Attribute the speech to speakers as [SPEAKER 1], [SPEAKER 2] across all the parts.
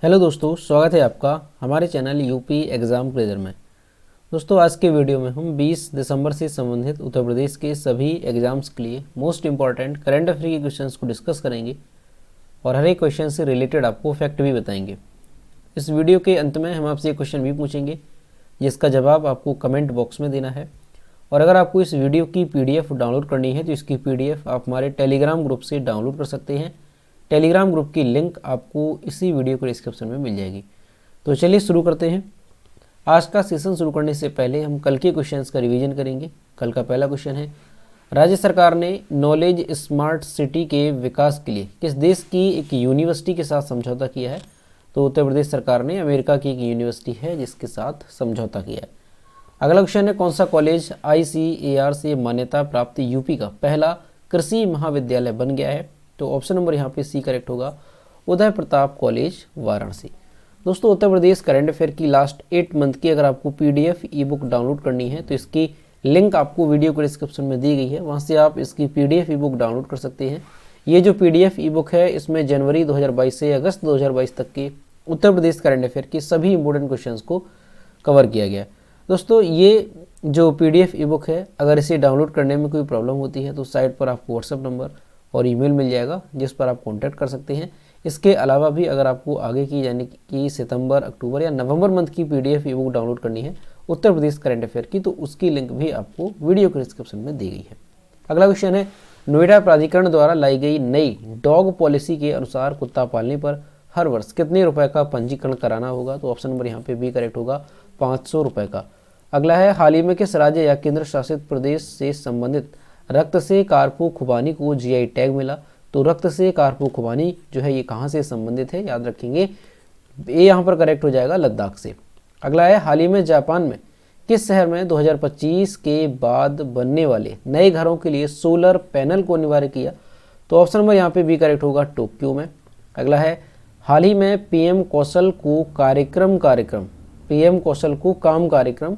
[SPEAKER 1] Hello दोस्तों, स्वागत है आपका हमारे चैनल यूपी एग्ज़ाम क्रेजर में। दोस्तों, आज के वीडियो में हम 20 दिसंबर से संबंधित उत्तर प्रदेश के सभी एग्जाम्स के लिए मोस्ट इंपॉर्टेंट करंट अफेयर के क्वेश्चंस को डिस्कस करेंगे और हर एक क्वेश्चन से रिलेटेड आपको फैक्ट भी बताएंगे। इस वीडियो के अंत में हम आपसे एक क्वेश्चन भी पूछेंगे जिसका जवाब आपको कमेंट बॉक्स में देना है। और अगर आपको इस वीडियो की PDF डाउनलोड करनी है तो इसकी PDF आप हमारे टेलीग्राम ग्रुप से डाउनलोड कर सकते हैं। टेलीग्राम ग्रुप की लिंक आपको इसी वीडियो के डिस्क्रिप्शन में मिल जाएगी। तो चलिए शुरू करते हैं। आज का सेशन शुरू करने से पहले हम कल के क्वेश्चंस का रिवीजन करेंगे। कल का पहला क्वेश्चन है, राज्य सरकार ने नॉलेज स्मार्ट सिटी के विकास के लिए किस देश की एक यूनिवर्सिटी के साथ समझौता किया है? तो उत्तर प्रदेश सरकार ने अमेरिका की एक यूनिवर्सिटी है जिसके साथ समझौता किया है। अगला क्वेश्चन है, कौन सा कॉलेज ICAR से मान्यता प्राप्त यूपी का पहला कृषि महाविद्यालय बन गया है? तो ऑप्शन नंबर यहाँ पे सी करेक्ट होगा, उदय प्रताप कॉलेज वाराणसी। दोस्तों, उत्तर प्रदेश करंट अफेयर की लास्ट 8 मंथ की अगर आपको PDF ई बुक डाउनलोड करनी है तो इसकी लिंक आपको वीडियो के डिस्क्रिप्शन में दी गई है, वहाँ से आप इसकी PDF ई बुक डाउनलोड कर सकते हैं। ये जो PDF ई बुक है इसमें जनवरी 2022 से अगस्त 2022 तक के उत्तर प्रदेश करंट अफेयर की सभी इंपॉर्टेंट क्वेश्चन को कवर किया गया है। दोस्तों, ये जो PDF ई बुक है, अगर इसे डाउनलोड करने में कोई प्रॉब्लम होती है तो साइट पर आपको व्हाट्सएप नंबर और ईमेल मिल जाएगा जिस पर आप कांटेक्ट कर सकते हैं। इसके अलावा भी अगर आपको आगे की यानी कि सितंबर, अक्टूबर या नवंबर मंथ की PDF ई बुक डाउनलोड करनी है उत्तर प्रदेश करंट अफेयर की, तो उसकी लिंक भी आपको वीडियो के डिस्क्रिप्शन में दी गई है। अगला क्वेश्चन है, नोएडा प्राधिकरण द्वारा लाई गई नई डॉग पॉलिसी के अनुसार कुत्ता पालने पर हर वर्ष कितने रुपए का पंजीकरण कराना होगा? तो ऑप्शन नंबर यहाँ पे बी करेक्ट होगा, 500 रुपए का। अगला है, हाल ही में किस राज्य या केंद्र शासित प्रदेश से संबंधित रक्त से कारपो खुबानी को GI टैग मिला? तो रक्त से कारपो खुबानी जो है ये कहाँ से संबंधित है, याद रखेंगे, ये यहाँ पर करेक्ट हो जाएगा लद्दाख से। अगला है, हाल ही में जापान में किस शहर में 2025 के बाद बनने वाले नए घरों के लिए सोलर पैनल को अनिवार्य किया? तो ऑप्शन नंबर यहाँ पे बी करेक्ट होगा, टोक्यो में। अगला है, हाल ही में PM कौशल को PM कौशल को काम कार्यक्रम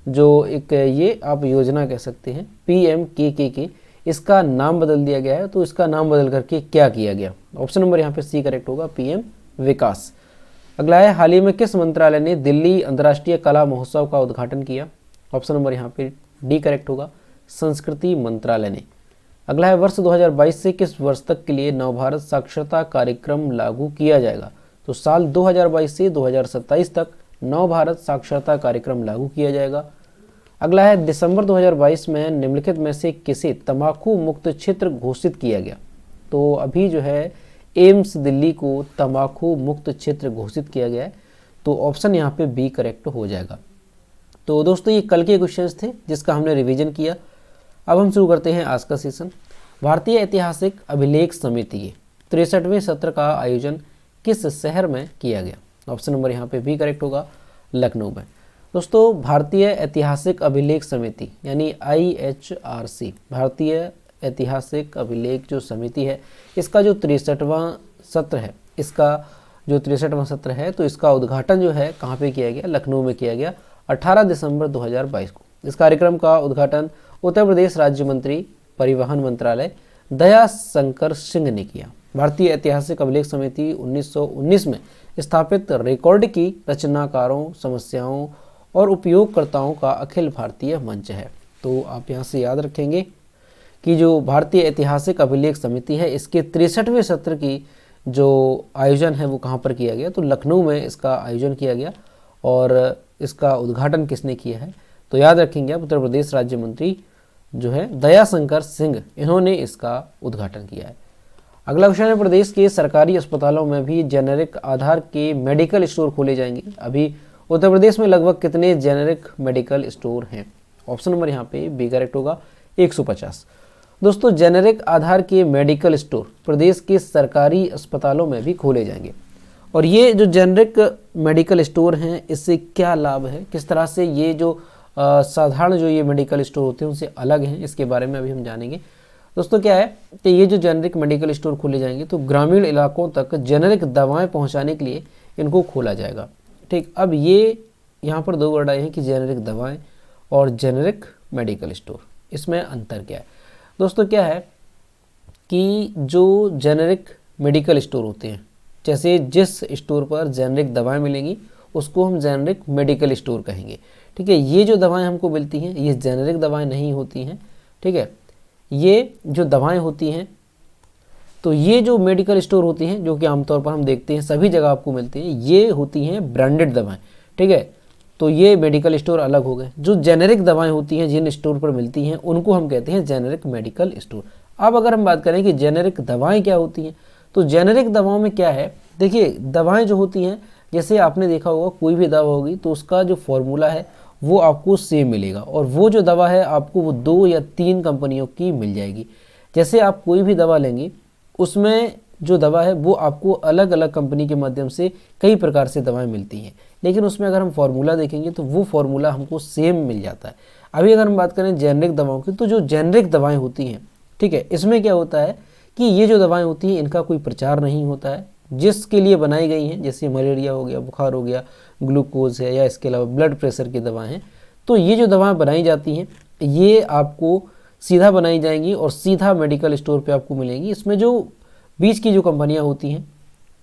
[SPEAKER 1] जो एक ये आप योजना कह सकते हैं PMKK, इसका नाम बदल दिया गया है। तो इसका नाम बदल करके क्या किया गया? ऑप्शन नंबर यहाँ पे सी करेक्ट होगा, PM विकास। अगला है, हाल ही में किस मंत्रालय ने दिल्ली अंतर्राष्ट्रीय कला महोत्सव का उद्घाटन किया? ऑप्शन नंबर यहाँ पे डी करेक्ट होगा, संस्कृति मंत्रालय ने। अगला है, वर्ष 2022 से किस वर्ष तक के लिए नवभारत साक्षरता कार्यक्रम लागू किया जाएगा? तो साल 2022 से 2027 तक नवभारत साक्षरता कार्यक्रम लागू किया जाएगा। अगला है, दिसंबर 2022 में निम्नलिखित में से किसे तंबाकू मुक्त क्षेत्र घोषित किया गया? तो अभी जो है एम्स दिल्ली को तंबाकू मुक्त क्षेत्र घोषित किया गया है। तो ऑप्शन यहाँ पे बी करेक्ट हो जाएगा। तो दोस्तों, ये कल के क्वेश्चंस थे जिसका हमने रिवीजन किया। अब हम शुरू करते हैं आज का सेशन। भारतीय ऐतिहासिक अभिलेख समिति के 63वें सत्र का आयोजन किस शहर में किया गया? ऑप्शन नंबर यहाँ पे भी करेक्ट होगा, लखनऊ में। दोस्तों, भारतीय ऐतिहासिक अभिलेख समिति यानी IHRC, भारतीय ऐतिहासिक अभिलेख जो समिति है, इसका जो 63वां सत्र है, तो इसका उद्घाटन जो है कहाँ पे किया गया? लखनऊ में किया गया 18 दिसंबर 2022 को। इस कार्यक्रम का उद्घाटन उत्तर प्रदेश राज्य मंत्री परिवहन मंत्रालय दया शंकर सिंह ने किया। भारतीय ऐतिहासिक अभिलेख समिति 1919 में स्थापित रिकॉर्ड की रचनाकारों, समस्याओं और उपयोगकर्ताओं का अखिल भारतीय मंच है। तो आप यहाँ से याद रखेंगे कि जो भारतीय ऐतिहासिक अभिलेख समिति है, इसके 63वें सत्र की जो आयोजन है वो कहाँ पर किया गया? तो लखनऊ में इसका आयोजन किया गया। और इसका उद्घाटन किसने किया है? तो याद रखेंगे आप, उत्तर प्रदेश राज्य मंत्री जो है दया शंकर सिंह, इन्होंने इसका उद्घाटन किया है। अगला क्वेश्चन है, प्रदेश के सरकारी अस्पतालों में भी जेनेरिक आधार के मेडिकल स्टोर खोले जाएंगे। अभी उत्तर प्रदेश में लगभग कितने जेनेरिक मेडिकल स्टोर हैं? ऑप्शन नंबर यहाँ पे बी करेक्ट होगा, 150। दोस्तों, जेनेरिक आधार के मेडिकल स्टोर प्रदेश के सरकारी अस्पतालों में भी खोले जाएंगे। और ये जो जेनेरिक मेडिकल स्टोर हैं, इससे क्या लाभ है, किस तरह से ये जो साधारण जो ये मेडिकल स्टोर होते हैं उनसे अलग हैं, इसके बारे में अभी हम जानेंगे। दोस्तों, क्या है कि ये जो जेनेरिक मेडिकल स्टोर खोले जाएंगे तो ग्रामीण इलाकों तक जेनेरिक दवाएं पहुंचाने के लिए इनको खोला जाएगा। ठीक, अब ये यहाँ पर 2 वर्ड आए हैं कि जेनेरिक दवाएं और जेनेरिक मेडिकल स्टोर, इसमें अंतर क्या है? दोस्तों, क्या है कि जो जेनेरिक मेडिकल स्टोर होते हैं जैसे जिस स्टोर पर जेनरिक दवाएं मिलेंगी उसको हम जेनरिक मेडिकल स्टोर कहेंगे। ठीक है, ये जो दवाएं हमको मिलती हैं ये जेनरिक दवाएं नहीं होती हैं। ठीक है, ये जो दवाएं होती हैं तो ये जो मेडिकल स्टोर होती हैं जो कि आमतौर पर हम देखते हैं सभी जगह आपको मिलती हैं, ये होती हैं ब्रांडेड दवाएं। ठीक है, तो ये मेडिकल स्टोर अलग हो गए। जो जेनेरिक दवाएं होती हैं जिन स्टोर पर मिलती हैं उनको हम कहते हैं जेनेरिक मेडिकल स्टोर। अब अगर हम बात करें कि जेनेरिक दवाएं क्या होती हैं, तो जेनेरिक दवाओं में क्या है, देखिए दवाएं जो होती हैं जैसे आपने देखा होगा कोई भी दवा होगी तो उसका जो फॉर्मूला है वो आपको सेम मिलेगा, और वो जो दवा है आपको वो 2 या 3 कंपनियों की मिल जाएगी। जैसे आप कोई भी दवा लेंगे उसमें जो दवा है वो आपको अलग अलग कंपनी के माध्यम से कई प्रकार से दवाएं मिलती हैं, लेकिन उसमें अगर हम फार्मूला देखेंगे तो वो फार्मूला हमको सेम मिल जाता है। अभी अगर हम बात करें जेनरिक दवाओं की, तो जो जेनरिक दवाएं होती हैं, ठीक है, इसमें क्या होता है कि ये जो दवाएं होती हैं इनका कोई प्रचार नहीं होता है। जिसके लिए बनाई गई हैं, जैसे मलेरिया हो गया, बुखार हो गया, ग्लूकोज है, या इसके अलावा ब्लड प्रेशर की दवाएं हैं, तो ये जो दवाएं बनाई जाती हैं ये आपको सीधा बनाई जाएंगी और सीधा मेडिकल स्टोर पे आपको मिलेंगी। इसमें जो बीच की जो कंपनियां होती हैं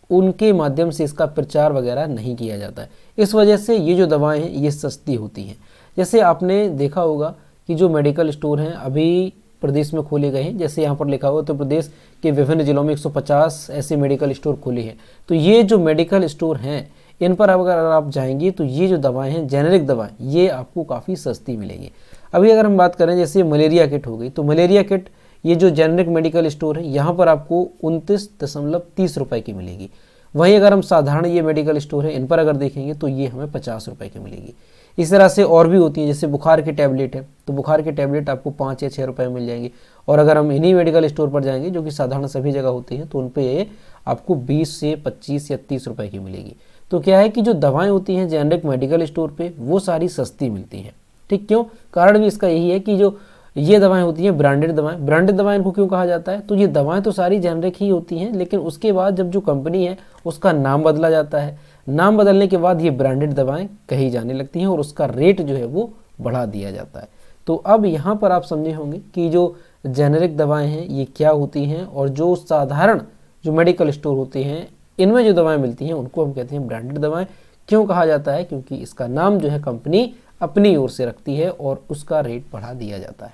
[SPEAKER 1] उनके माध्यम से इसका प्रचार वगैरह नहीं किया जाता है। इस वजह से ये जो दवाएं हैं ये सस्ती होती हैं। जैसे आपने देखा होगा कि जो मेडिकल स्टोर हैं अभी प्रदेश में खोले गए हैं, जैसे यहाँ पर लिखा हुआ तो प्रदेश के विभिन्न जिलों में 150 ऐसे मेडिकल स्टोर खोले हैं। तो ये जो मेडिकल स्टोर हैं इन पर अगर आप जाएंगे तो ये जो दवाएं हैं जेनेरिक दवाएं ये आपको काफ़ी सस्ती मिलेंगी। अभी अगर हम बात करें जैसे मलेरिया किट हो गई, तो मलेरिया किट ये जो जेनेरिक मेडिकल स्टोर है यहाँ पर आपको 29.30 रुपये की मिलेगी। वहीं अगर हम साधारण ये मेडिकल स्टोर है इन पर अगर देखेंगे तो ये हमें 50 रुपये की मिलेगी। इस तरह से और भी होती है, जैसे बुखार की टैबलेट है तो बुखार की टैबलेट आपको 5 या 6 रुपये में मिल जाएंगी। और अगर हम इन्हीं मेडिकल स्टोर पर जाएंगे जो कि साधारण सभी जगह होती हैं तो उन पर ये आपको 20 से 25 या 30 रुपये की मिलेगी। तो क्या है कि जो दवाएं होती हैं जेनेरिक मेडिकल स्टोर पे वो सारी सस्ती मिलती हैं। ठीक, क्यों? कारण भी इसका यही है कि जो ये दवाएं होती हैं ब्रांडेड दवाएं इनको क्यों कहा जाता है, तो ये दवाएं तो सारी जेनेरिक ही होती हैं, लेकिन उसके बाद जब जो कंपनी है उसका नाम बदला जाता है। नाम बदलने के बाद ये ब्रांडेड दवाएं कही जाने लगती हैं और उसका रेट जो है वो बढ़ा दिया जाता है। तो अब यहाँ पर आप समझे होंगे कि जो जेनेरिक दवाएं हैं ये क्या होती हैं, और जो साधारण जो मेडिकल स्टोर होते हैं इनमें जो दवाएं मिलती हैं उनको हम कहते हैं ब्रांडेड दवाएं। क्यों कहा जाता है? क्योंकि इसका नाम जो है कंपनी अपनी ओर से रखती है और उसका रेट बढ़ा दिया जाता है।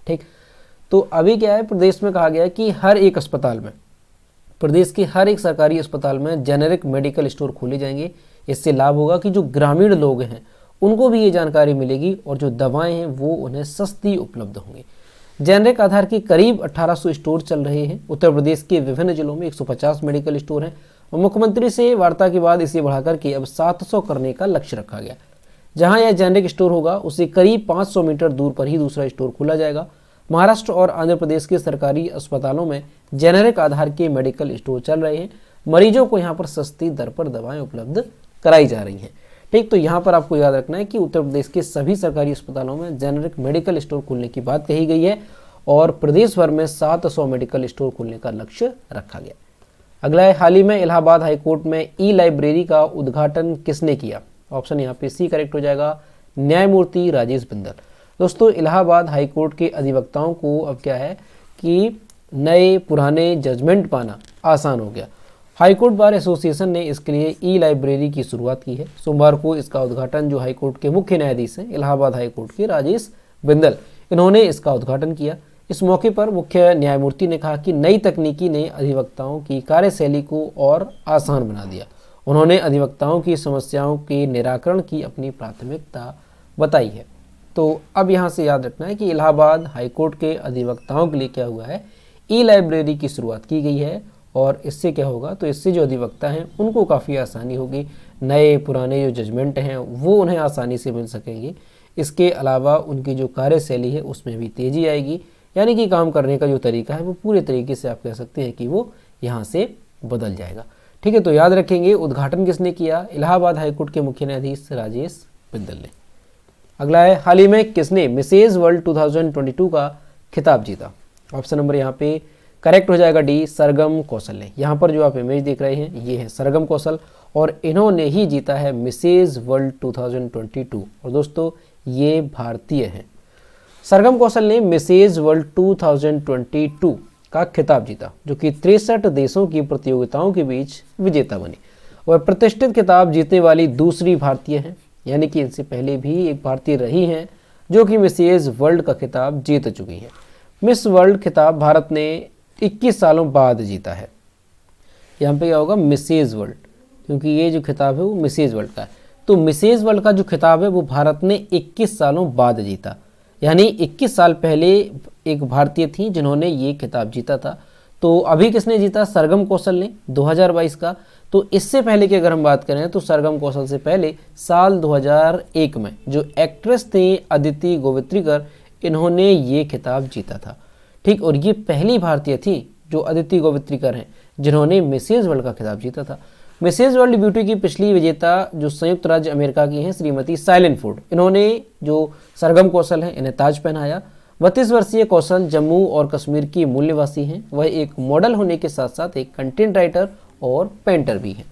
[SPEAKER 1] ठीक, तो अभी क्या है, प्रदेश में कहा गया है कि हर एक अस्पताल में, प्रदेश के हर एक सरकारी अस्पताल में जेनेरिक मेडिकल स्टोर खोले जाएंगे। इससे लाभ होगा कि जो ग्रामीण लोग हैं उनको भी ये जानकारी मिलेगी और जो दवाएं हैं वो उन्हें सस्ती उपलब्ध होंगी। जेनेरिक आधार के करीब 1800 स्टोर चल रहे हैं। उत्तर प्रदेश के विभिन्न जिलों में 150 मेडिकल स्टोर हैं। मुख्यमंत्री से वार्ता के बाद इसे बढ़ाकर के अब 700 करने का लक्ष्य रखा गया। जहां यह जेनेरिक स्टोर होगा उससे करीब 500 मीटर दूर पर ही दूसरा स्टोर खोला जाएगा। महाराष्ट्र और आंध्र प्रदेश के सरकारी अस्पतालों में जेनेरिक आधार के मेडिकल स्टोर चल रहे हैं। मरीजों को यहाँ पर सस्ती दर पर दवाएं उपलब्ध कराई जा रही हैं। ठीक, तो यहाँ पर आपको याद रखना है कि उत्तर प्रदेश के सभी सरकारी अस्पतालों में जेनेरिक मेडिकल स्टोर खोलने की बात कही गई है और प्रदेश भर में 700 मेडिकल स्टोर खोलने का लक्ष्य रखा गया। अगला है, हाल ही में इलाहाबाद हाईकोर्ट में ई लाइब्रेरी का उद्घाटन किसने किया? ऑप्शन यहाँ पे सी करेक्ट हो जाएगा, न्यायमूर्ति राजेश बिंदल। दोस्तों, इलाहाबाद हाईकोर्ट के अधिवक्ताओं को अब क्या है कि नए पुराने जजमेंट पाना आसान हो गया। हाईकोर्ट बार एसोसिएशन ने इसके लिए ई लाइब्रेरी की शुरुआत की है। सोमवार को इसका उद्घाटन जो हाईकोर्ट के मुख्य न्यायाधीश हैं इलाहाबाद हाईकोर्ट के राजेश बिंदल, इन्होंने इसका उद्घाटन किया। इस मौके पर मुख्य न्यायमूर्ति ने कहा कि नई तकनीकी ने अधिवक्ताओं की कार्यशैली को और आसान बना दिया। उन्होंने अधिवक्ताओं की समस्याओं के निराकरण की अपनी प्राथमिकता बताई है। तो अब यहाँ से याद रखना है कि इलाहाबाद हाईकोर्ट के अधिवक्ताओं के लिए क्या हुआ है, ई लाइब्रेरी की शुरुआत की गई है। और इससे क्या होगा, तो इससे जो अधिवक्ता हैं उनको काफ़ी आसानी होगी। नए पुराने जो जजमेंट हैं वो उन्हें आसानी से मिल सकेंगे। इसके अलावा उनकी जो कार्यशैली है उसमें भी तेज़ी आएगी, यानी कि काम करने का जो तरीका है वो पूरे तरीके से आप कह सकते हैं कि वो यहाँ से बदल जाएगा। ठीक है, तो याद रखेंगे उद्घाटन किसने किया? इलाहाबाद हाईकोर्ट के मुख्य न्यायाधीश राजेश बिंदल ने। अगला है, हाल ही में किसने मिसेज वर्ल्ड 2022 का खिताब जीता? ऑप्शन नंबर यहाँ पे करेक्ट हो जाएगा डी, सरगम कौशल ने। यहाँ पर जो आप इमेज देख रहे हैं ये है सरगम कौशल और इन्होंने ही जीता है मिसेज वर्ल्ड 2022। और दोस्तों ये भारतीय हैं। सरगम कौशल ने मिसेज वर्ल्ड 2022 का खिताब जीता, जो कि 63 देशों की प्रतियोगिताओं के बीच विजेता बनी। वह प्रतिष्ठित खिताब जीतने वाली दूसरी भारतीय हैं, यानी कि इनसे पहले भी एक भारतीय रही हैं जो कि मिसेज वर्ल्ड का खिताब जीत चुकी है। मिस वर्ल्ड खिताब भारत ने 21 सालों बाद जीता है। यहाँ पे क्या होगा, मिसेज वर्ल्ड, क्योंकि ये जो खिताब है वो मिसेज वर्ल्ड का है। तो मिसेज वर्ल्ड का जो खिताब है वो भारत ने 21 सालों बाद जीता, यानी 21 साल पहले एक भारतीय थी जिन्होंने ये खिताब जीता था। तो अभी किसने जीता, सरगम कौशल ने 2022 का। तो इससे पहले की अगर हम बात करें तो सरगम कौशल से पहले साल 2001 में जो एक्ट्रेस थी अदिति गोवित्रीकर, इन्होंने ये खिताब जीता था। ठीक, और ये पहली भारतीय थी जो अदिति गोवित्रीकर हैं जिन्होंने मिसेज वर्ल्ड का खिताब जीता था। मिसेज वर्ल्ड ब्यूटी की पिछली विजेता जो संयुक्त राज्य अमेरिका की हैं श्रीमती साइलेन फूड, इन्होंने जो सरगम कौशल हैं इन्हें ताज पहनाया। 32 वर्षीय कौशल जम्मू और कश्मीर की मूल निवासी हैं। वह एक मॉडल होने के साथ साथ एक कंटेंट राइटर और पेंटर भी हैं।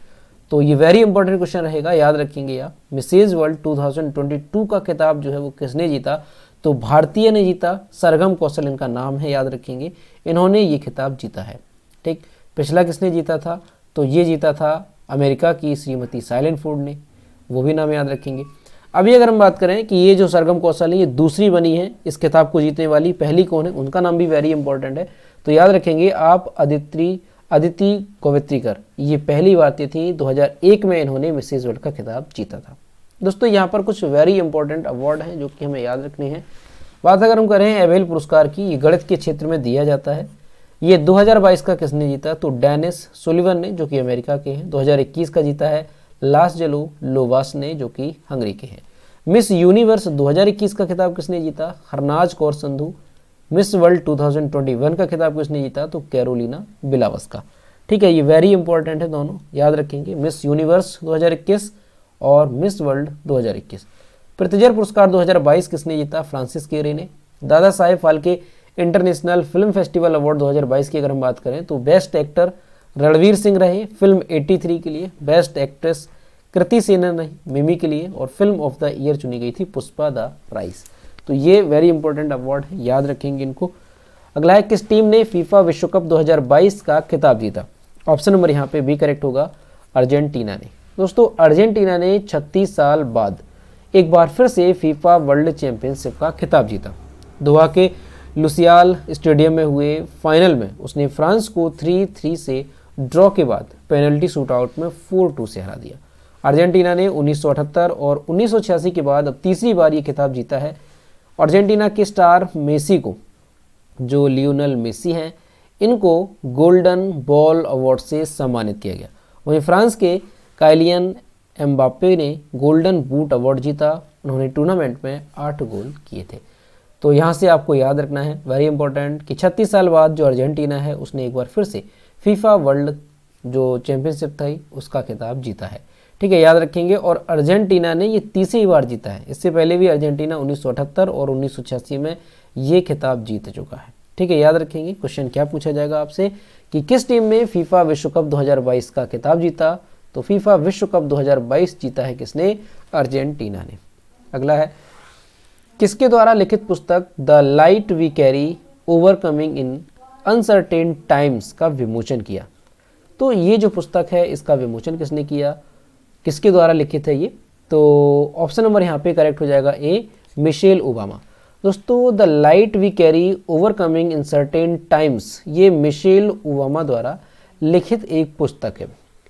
[SPEAKER 1] तो ये वेरी इंपॉर्टेंट क्वेश्चन रहेगा, याद रखेंगे आप। मिसेज वर्ल्ड 2022 का खिताब जो है वो किसने जीता, तो भारतीय ने जीता, सरगम कौशल इनका नाम है, याद रखेंगे, इन्होंने ये खिताब जीता है। ठीक, पिछला किसने जीता था, तो ये जीता था अमेरिका की श्रीमती साइलेन फूड ने, वो भी नाम याद रखेंगे। अभी अगर हम बात करें कि ये जो सरगम कौशल है ये दूसरी बनी है इस खिताब को जीतने वाली, पहली कौन है, उनका नाम भी वेरी इंपॉर्टेंट है। तो याद रखेंगे आप अदिति गोवित्रीकर, ये पहली भारतीय थी, 2001 में इन्होंने मिसेज वर्ल्ड का खिताब जीता था। दोस्तों यहाँ पर कुछ वेरी इंपॉर्टेंट अवार्ड हैं जो कि हमें याद रखने हैं। बात अगर हम करें एबेल पुरस्कार की, ये गणित के क्षेत्र में दिया जाता है। ये 2022 का किसने जीता, तो डेनिस सुलिवन ने जो कि अमेरिका के हैं। 2021 का जीता है लासजेलो लोवास ने जो कि हंगरी के हैं। मिस यूनिवर्स 2021 का खिताब किसने जीता, हरनाज कौर संधू। मिस वर्ल्ड 2021 का खिताब किसने जीता, तो कैरोलिना बिलावस्का। ठीक है, ये वेरी इंपॉर्टेंट है, दोनों याद रखेंगे, मिस यूनिवर्स 2021 और मिस वर्ल्ड 2021। प्रित्जर पुरस्कार 2022 किसने जीता, फ्रांसिस केरी ने। Dada Saheb Phalke international film festival award 2022 की अगर हम बात करें तो बेस्ट एक्टर रणवीर सिंह रहे फिल्म 83 के लिए। बेस्ट एक्ट्रेस कृति सेनन रही मिमी के लिए, और फिल्म ऑफ द ईयर चुनी गई थी पुष्पा द प्राइज। तो ये वेरी इंपॉर्टेंट अवार्ड है, याद रखेंगे इनको। अगला है, किस टीम ने फीफा विश्व कप 2022 का खिताब जीता। ऑप्शन नंबर यहाँ पे बी करेक्ट होगा, अर्जेंटीना ने। दोस्तों अर्जेंटीना ने 36 साल बाद एक बार फिर से फीफा वर्ल्ड चैंपियनशिप का खिताब जीता। दोहा के लुसियाल स्टेडियम में हुए फाइनल में उसने फ्रांस को 3-3 से ड्रॉ के बाद पेनल्टी शूटआउट में 4-2 से हरा दिया। अर्जेंटीना ने 1978 और 1986 के बाद अब तीसरी बार ये खिताब जीता है। अर्जेंटीना के स्टार मेसी को, जो लियोनेल मेसी हैं, इनको गोल्डन बॉल अवार्ड से सम्मानित किया गया। वहीं फ्रांस के काइलियन एम्बाप्पे ने गोल्डन बूट अवार्ड जीता। उन्होंने टूर्नामेंट में 8 गोल किए थे। तो यहाँ से आपको याद रखना है, वेरी इंपॉर्टेंट, कि 36 साल बाद जो अर्जेंटीना है उसने एक बार फिर से फीफा वर्ल्ड जो चैंपियनशिप थी उसका खिताब जीता है। ठीक है, याद रखेंगे। और अर्जेंटीना ने ये तीसरी बार जीता है, इससे पहले भी अर्जेंटीना 1978 और 1986 में ये खिताब जीत चुका है। ठीक है, याद रखेंगे। क्वेश्चन क्या पूछा जाएगा आपसे कि किस टीम ने फीफा विश्व कप 2022 का खिताब जीता, तो फीफा विश्व कप 2022 जीता है किसने, अर्जेंटीना ने। अगला है, किसके द्वारा लिखित पुस्तक the light we carry overcoming in uncertain times का विमोचन किया। तो ये जो पुस्तक है इसका विमोचन किसने किया, किसके द्वारा लिखित है ये, तो ऑप्शन नंबर यहाँ पे करेक्ट हो जाएगा ए, मिशेल ओबामा। दोस्तों the light we carry overcoming in certain times, ये मिशेल ओबामा द्वारा लिखित एक पुस्तक है।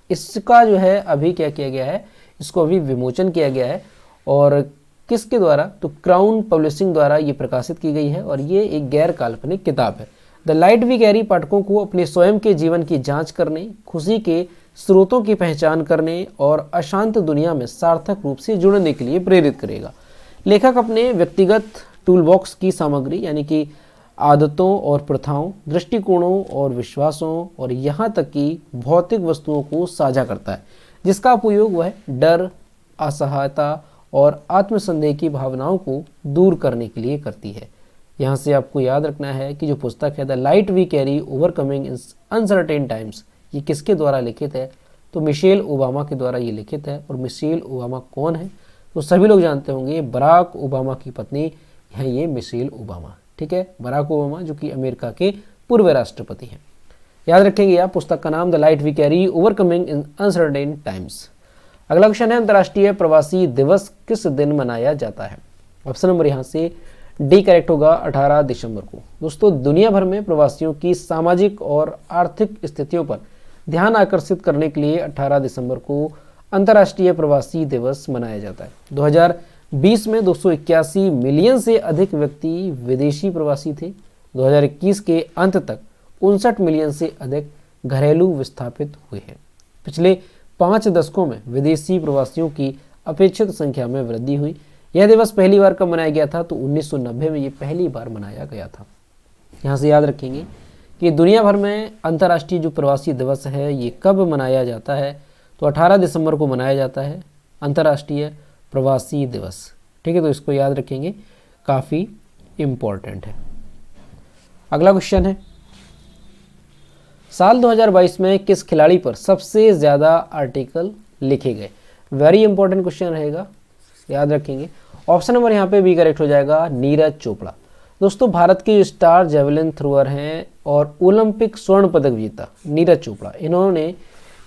[SPEAKER 1] इसका जो है अभी क्या किया गया है, इसको अभी विमोचन किया गया है। और किसके द्वारा, तो क्राउन पब्लिशिंग द्वारा ये प्रकाशित की गई है और ये एक गैर काल्पनिक किताब है। द लाइट वी कैरी पाठकों को अपने स्वयं के जीवन की जांच करने, खुशी के स्रोतों की पहचान करने और अशांत दुनिया में सार्थक रूप से जुड़ने के लिए प्रेरित करेगा। लेखक अपने व्यक्तिगत टूलबॉक्स की सामग्री यानी कि आदतों और प्रथाओं, दृष्टिकोणों और विश्वासों और यहाँ तक कि भौतिक वस्तुओं को साझा करता है, जिसका उपयोग वह डर, असहायता और आत्मसंदेह की भावनाओं को दूर करने के लिए करती है। यहाँ से आपको याद रखना है कि जो पुस्तक है the light we carry overcoming in uncertain times, ये किसके द्वारा लिखित है, तो मिशेल ओबामा के द्वारा ये लिखित है। और मिशेल ओबामा कौन है, तो सभी लोग जानते होंगे, बराक ओबामा की पत्नी है ये मिशेल ओबामा। ठीक है, बराक ओबामा जो कि अमेरिका के पूर्व राष्ट्रपति हैं। याद रखेंगे आप, पुस्तक का नाम the light we carry overcoming in uncertain times. अगला क्वेश्चन है, अंतर्राष्ट्रीय प्रवासी दिवस किस दिन मनाया जाता है? ऑप्शन नंबर यहाँ से डी करेक्ट होगा, 18 दिसंबर को। दोस्तों, दुनिया भर में प्रवासियों की सामाजिक और आर्थिक स्थितियों पर ध्यान आकर्षित करने के लिए 18 दिसंबर को अंतर्राष्ट्रीय प्रवासी दिवस मनाया जाता है। 2020 में 281 मिलियन से अधिक व्यक्ति विदेशी प्रवासी थे। 2021 के अंत तक 59 मिलियन से अधिक घरेलू विस्थापित हुए हैं। पिछले 5 दशकों में विदेशी प्रवासियों की अपेक्षित संख्या में वृद्धि हुई। यह दिवस पहली बार कब मनाया गया था? तो 1990 में ये पहली बार मनाया गया था। यहाँ से याद रखेंगे कि दुनिया भर में अंतर्राष्ट्रीय जो प्रवासी दिवस है ये कब मनाया जाता है? तो 18 दिसंबर को मनाया जाता है अंतर्राष्ट्रीय प्रवासी दिवस। ठीक है, तो इसको याद रखेंगे, काफ़ी इम्पोर्टेंट है। अगला क्वेश्चन है, साल 2022 में किस खिलाड़ी पर सबसे ज़्यादा आर्टिकल लिखे गए? वेरी इंपॉर्टेंट क्वेश्चन रहेगा, याद रखेंगे। ऑप्शन नंबर यहाँ पे बी करेक्ट हो जाएगा, नीरज चोपड़ा। दोस्तों, भारत के स्टार जेवलिन थ्रोअर हैं और ओलंपिक स्वर्ण पदक विजेता नीरज चोपड़ा,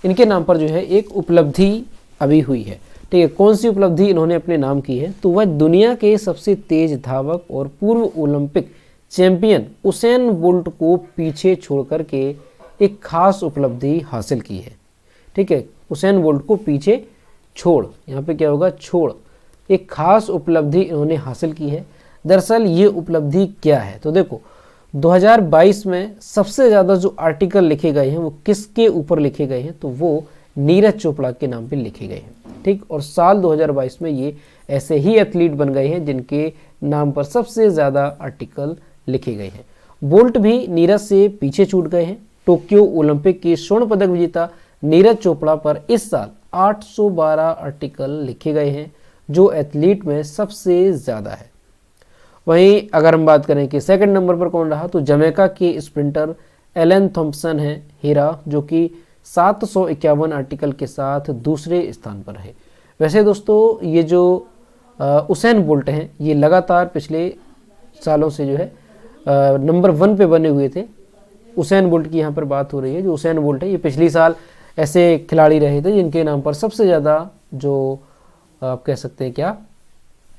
[SPEAKER 1] इनके नाम पर जो है एक उपलब्धि अभी हुई है। ठीक है, कौन सी उपलब्धि इन्होंने अपने नाम की है? तो वह दुनिया के सबसे तेज धावक और पूर्व ओलंपिक चैंपियन उसेन बोल्ट को पीछे छोड़ करके एक खास उपलब्धि हासिल की है। ठीक है, उसेन बोल्ट को पीछे छोड़, यहाँ पे क्या होगा, छोड़, एक खास उपलब्धि इन्होंने हासिल की है। दरअसल ये उपलब्धि क्या है? तो देखो, 2022 में सबसे ज़्यादा जो आर्टिकल लिखे गए हैं वो किसके ऊपर लिखे गए हैं? तो वो नीरज चोपड़ा के नाम पे लिखे गए हैं। ठीक, और साल 2022 में ये ऐसे ही एथलीट बन गए हैं जिनके नाम पर सबसे ज़्यादा आर्टिकल लिखे गए हैं। बोल्ट भी नीरज से पीछे छूट गए हैं। टोक्यो ओलंपिक के स्वर्ण पदक विजेता नीरज चोपड़ा पर इस साल 812 आर्टिकल लिखे गए हैं, जो एथलीट में सबसे ज़्यादा है। वहीं अगर हम बात करें कि सेकंड नंबर पर कौन रहा, तो जमैका के स्प्रिंटर एलन थॉम्पसन है हीरा, जो कि 751 आर्टिकल के साथ दूसरे स्थान पर है। वैसे दोस्तों, ये जो उसेन बोल्ट हैं ये लगातार पिछले सालों से जो है नंबर 1 पे बने हुए थे। उसेन बोल्ट की यहाँ पर बात हो रही है। जो उसेन बोल्ट है ये पिछली साल ऐसे खिलाड़ी रहे थे जिनके नाम पर सबसे ज़्यादा जो आप कह सकते हैं क्या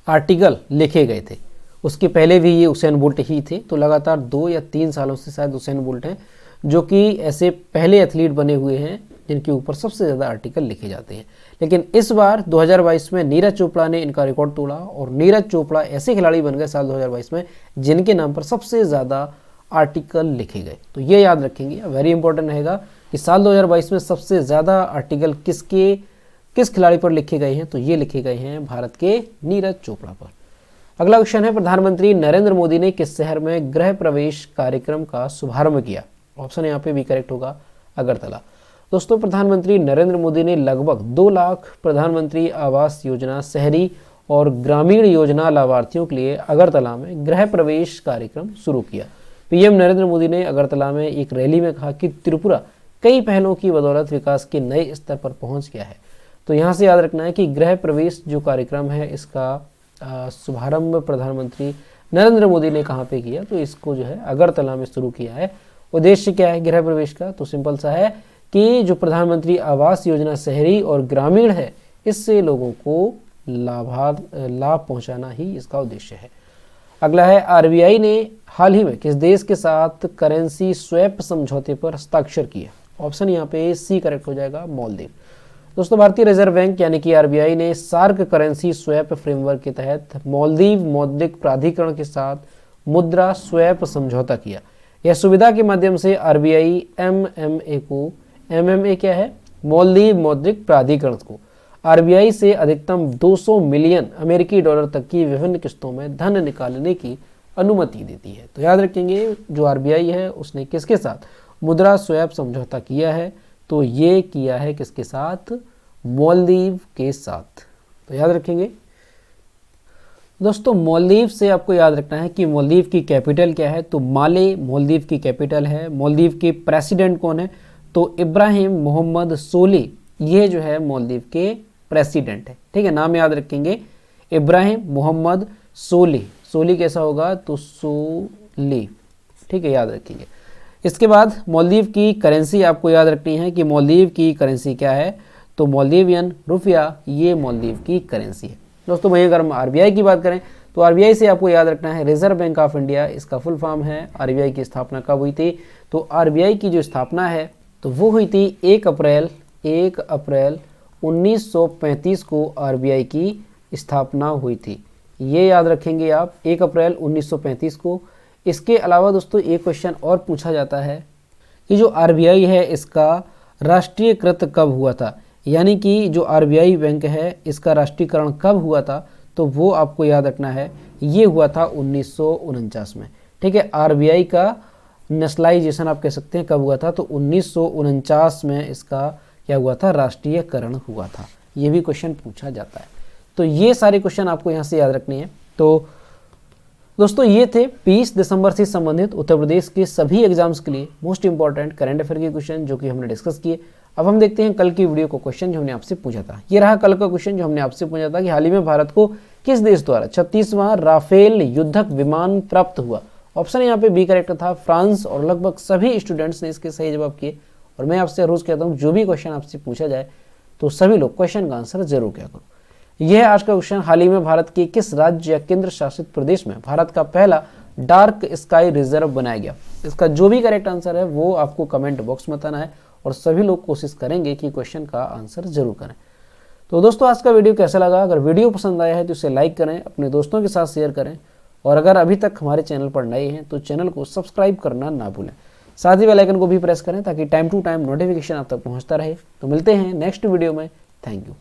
[SPEAKER 1] आर्टिकल लिखे गए थे। उसके पहले भी ये उसेन बोल्ट ही थे। तो लगातार 2 या 3 सालों से शायद उसेन बोल्ट हैं जो कि ऐसे पहले एथलीट बने हुए हैं जिनके ऊपर सबसे ज़्यादा आर्टिकल लिखे जाते हैं। लेकिन इस बार 2022 में नीरज चोपड़ा ने इनका रिकॉर्ड तोड़ा और नीरज चोपड़ा ऐसे खिलाड़ी बन गए साल 2022 में जिनके नाम पर सबसे ज़्यादा आर्टिकल लिखे गए। तो ये याद रखेंगे, वेरी इंपॉर्टेंट रहेगा कि साल 2022 में सबसे ज़्यादा आर्टिकल किस खिलाड़ी पर लिखे गए हैं? तो ये लिखे गए हैं भारत के नीरज चोपड़ा पर। अगला क्वेश्चन है, प्रधानमंत्री नरेंद्र मोदी ने किस शहर में गृह प्रवेश कार्यक्रम का शुभारंभ किया? ऑप्शन यहाँ पे भी करेक्ट होगा, अगरतला। दोस्तों, प्रधानमंत्री नरेंद्र मोदी ने लगभग 2 लाख प्रधानमंत्री आवास योजना शहरी और ग्रामीण योजना लाभार्थियों के लिए अगरतला में गृह प्रवेश कार्यक्रम शुरू किया। पीएम नरेंद्र मोदी ने अगरतला में एक रैली में कहा कि त्रिपुरा कई पहलों की बदौलत विकास के नए स्तर पर पहुंच गया है। तो यहाँ से याद रखना है कि गृह प्रवेश जो कार्यक्रम है इसका शुभारंभ प्रधानमंत्री नरेंद्र मोदी ने कहाँ पे किया? तो इसको जो है अगरतला में शुरू किया है। उद्देश्य क्या है गृह प्रवेश का? तो सिंपल सा है कि जो प्रधानमंत्री आवास योजना शहरी और ग्रामीण है इससे लोगों को लाभ पहुंचाना ही इसका उद्देश्य है। अगला है, आरबीआई ने हाल ही में किस देश के साथ करेंसी स्वैप समझौते पर हस्ताक्षर किए? ऑप्शन यहाँ पे सी करेक्ट हो जाएगा, मालदीव। दोस्तों, भारतीय रिजर्व बैंक यानी कि आरबीआई ने सार्क करेंसी स्वैप फ्रेमवर्क के तहत मालदीव मौद्रिक प्राधिकरण के साथ मुद्रा स्वैप समझौता किया। यह सुविधा के माध्यम से आरबीआई एमएमए क्या है, मालदीव मौद्रिक प्राधिकरण को आरबीआई से अधिकतम 200 मिलियन अमेरिकी डॉलर तक की विभिन्न किस्तों में धन निकालने की अनुमति देती है। तो याद रखेंगे, जो आरबीआई है उसने किसके साथ मुद्रा स्वैप समझौता किया है? तो ये किया है किसके साथ? मालदीव के साथ। तो याद रखेंगे दोस्तों, मालदीव से आपको याद रखना है कि मालदीव की कैपिटल क्या है? तो माले मालदीव की कैपिटल है। मालदीव के प्रेसिडेंट कौन है? तो इब्राहिम मोहम्मद सोली, ये जो है मालदीव के प्रेसिडेंट है। ठीक है, नाम याद रखेंगे, इब्राहिम मोहम्मद सोली। सोली कैसा होगा? तो सोली। ठीक है, याद रखेंगे। इसके बाद मालदीव की करेंसी आपको याद रखनी है कि मालदीव की करेंसी क्या है, तो मालदीवियन रुपया ये मालदीव की करेंसी है। दोस्तों वहीं अगर हम आरबीआई की बात करें तो आरबीआई से आपको याद रखना है रिजर्व बैंक ऑफ इंडिया, इसका फुल फॉर्म है। आरबीआई की स्थापना कब हुई थी, तो आरबीआई की जो स्थापना है तो वो हुई थी 1 अप्रैल 1935 को आरबीआई की स्थापना हुई थी। ये याद रखेंगे आप, 1 अप्रैल 1935 को। इसके अलावा दोस्तों एक क्वेश्चन और पूछा जाता है कि जो आरबीआई है इसका राष्ट्रीयकृत कब हुआ था, यानी कि जो आरबीआई बैंक है इसका राष्ट्रीयकरण कब हुआ था, तो वो आपको याद रखना है, ये हुआ था 1949 में। ठीक है, आरबीआई का नेशनलाइजेशन आप कह सकते हैं कब हुआ था, तो 1949 में इसका क्या हुआ था, राष्ट्रीयकरण हुआ था। ये भी क्वेश्चन पूछा जाता है। तो ये सारे क्वेश्चन आपको यहाँ से याद रखने हैं। तो दोस्तों ये थे 20 दिसंबर से संबंधित उत्तर प्रदेश के सभी एग्जाम्स के लिए मोस्ट इंपॉर्टेंट करंट अफेयर के क्वेश्चन जो कि हमने डिस्कस किए। अब हम देखते हैं कल की वीडियो को, क्वेश्चन जो हमने आपसे पूछा था। ये रहा कल का क्वेश्चन जो हमने आपसे पूछा था कि हाल ही में भारत को किस देश द्वारा 36वां राफेल युद्धक विमान प्राप्त हुआ। ऑप्शन यहाँ पे बी करेक्ट था, फ्रांस। और लगभग सभी स्टूडेंट्स ने इसके सही जवाब किए। और मैं आपसे रोज कहता हूँ जो भी क्वेश्चन आपसे पूछा जाए तो सभी लोग क्वेश्चन का आंसर जरूर किया करो। यह है आज का क्वेश्चन, हाल ही में भारत के किस राज्य या केंद्र शासित प्रदेश में भारत का पहला डार्क स्काई रिजर्व बनाया गया। इसका जो भी करेक्ट आंसर है वो आपको कमेंट बॉक्स में बताना है और सभी लोग कोशिश करेंगे कि क्वेश्चन का आंसर जरूर करें। तो दोस्तों आज का वीडियो कैसा लगा, अगर वीडियो पसंद आया है तो इसे लाइक करें, अपने दोस्तों के साथ शेयर करें और अगर अभी तक हमारे चैनल पर नए हैं तो चैनल को सब्सक्राइब करना ना भूलें। साथ ही बेल आइकन को भी प्रेस करें ताकि टाइम टू टाइम नोटिफिकेशन आप तक पहुंचता रहे। तो मिलते हैं नेक्स्ट वीडियो में। Thank you.